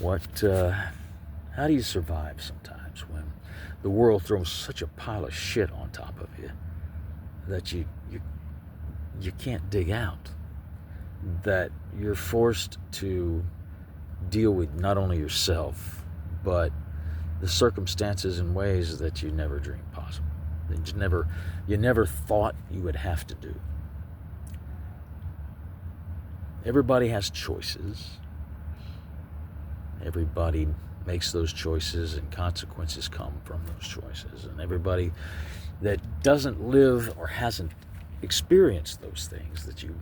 How do you survive sometimes when the world throws such a pile of shit on top of you that you can't dig out, that you're forced to deal with not only yourself, but the circumstances in ways that you never dreamed possible, that you never thought you would have to do. Everybody has choices. Everybody makes those choices, and consequences come from those choices. And everybody that doesn't live or hasn't experienced those things that you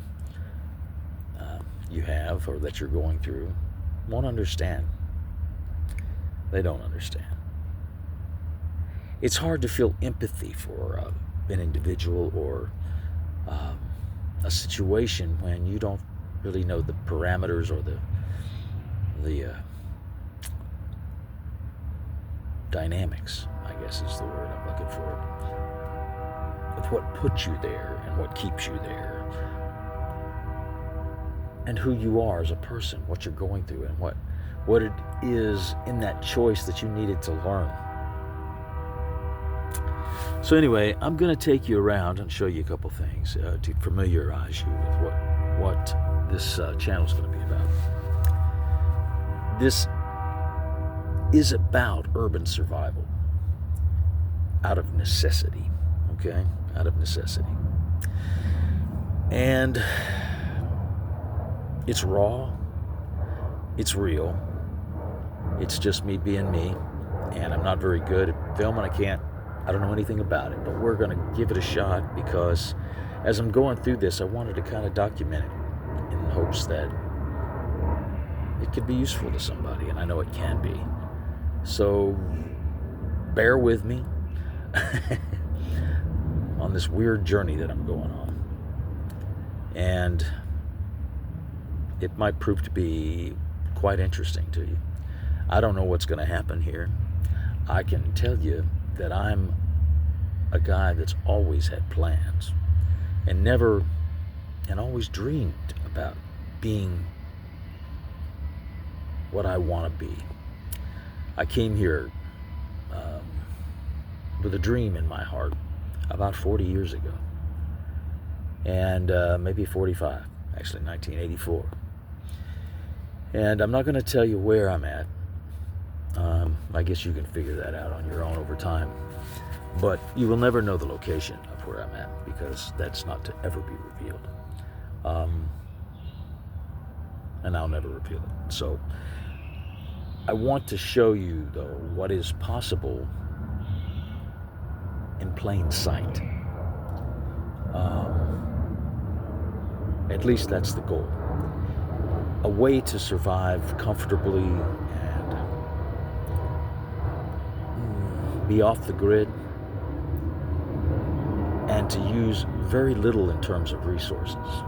have or that you're going through won't understand. They don't understand. It's hard to feel empathy for an individual or a situation when you don't really know the parameters or the dynamics, I guess is the word I'm looking for, of what puts you there and what keeps you there, and who you are as a person, what you're going through, and what it is in that choice that you needed to learn. So anyway, I'm going to take you around and show you a couple things to familiarize you with what this channel is going to be about. This is about urban survival out of necessity, okay? Out of necessity. And it's raw, it's real, it's just me being me, and I'm not very good at film, and I don't know anything about it, but we're going to give it a shot because as I'm going through this, I wanted to kind of document it in hopes that it could be useful to somebody, and I know it can be. So bear with me on this weird journey that I'm going on. And it might prove to be quite interesting to you. I don't know what's going to happen here. I can tell you that I'm a guy that's always had plans and always dreamed about being what I want to be. I came here with a dream in my heart about 40 years ago, and maybe 45, actually 1984. And I'm not going to tell you where I'm at. I guess you can figure that out on your own over time. But you will never know the location of where I'm at because that's not to ever be revealed. And I'll never reveal it. So I want to show you, though, what is possible in plain sight. At least that's the goal. A way to survive comfortably and be off the grid, and to use very little in terms of resources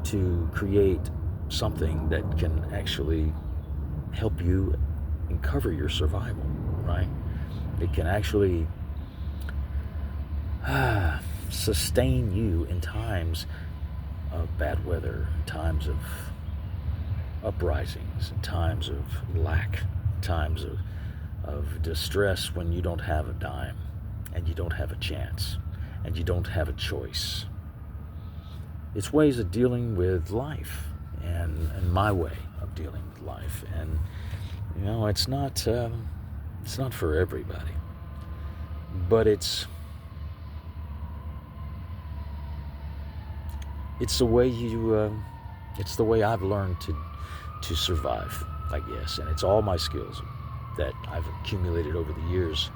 to create something that can actually help you and cover your survival, right? It can actually sustain you in times of bad weather, times of uprisings, times of lack, times of distress when you don't have a dime and you don't have a chance and you don't have a choice. It's ways of dealing with life and my way of dealing with life. And you know, it's not for everybody, but it's the way it's the way I've learned to survive, I guess. And it's all my skills that I've accumulated over the years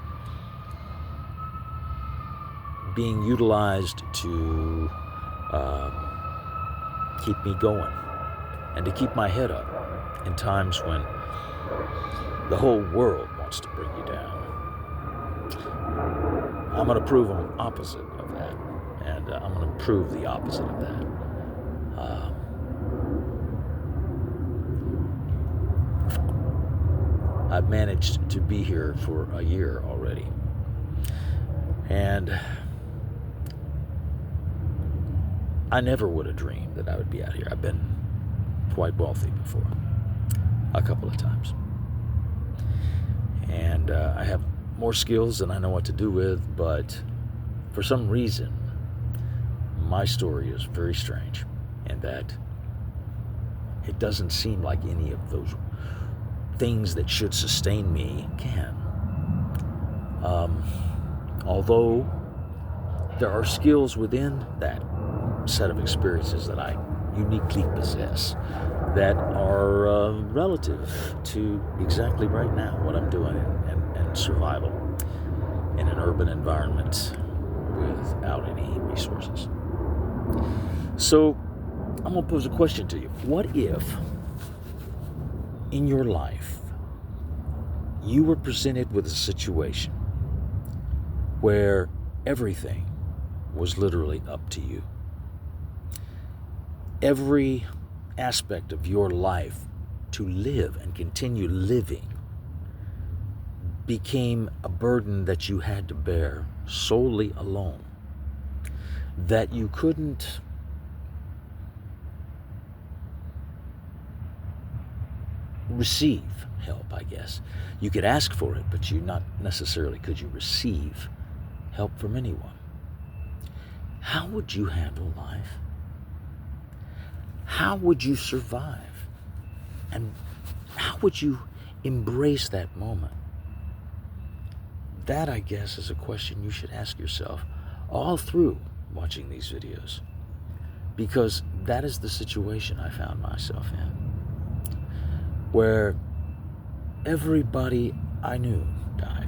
being utilized to keep me going and to keep my head up in times when the whole world wants to bring you down. I'm going to prove I'm opposite of that, and I'm going to prove the opposite of that. I've managed to be here for a year already, and I never would have dreamed that I would be out here. I've been quite wealthy before. a couple of times. And I have more skills than I know what to do with, but for some reason, my story is very strange in that it doesn't seem like any of those things that should sustain me can. Although there are skills within that set of experiences that I uniquely possess that are relative to exactly right now what I'm doing in survival in an urban environment without any resources. So I'm going to pose a question to you. What if in your life you were presented with a situation where everything was literally up to you? Every aspect of your life to live and continue living became a burden that you had to bear solely alone, that you couldn't receive help, I guess. You could ask for it, but you not necessarily could you receive help from anyone. How would you handle life? How would you survive? And how would you embrace that moment? That, I guess, is a question you should ask yourself all through watching these videos, because that is the situation I found myself in, where everybody I knew died.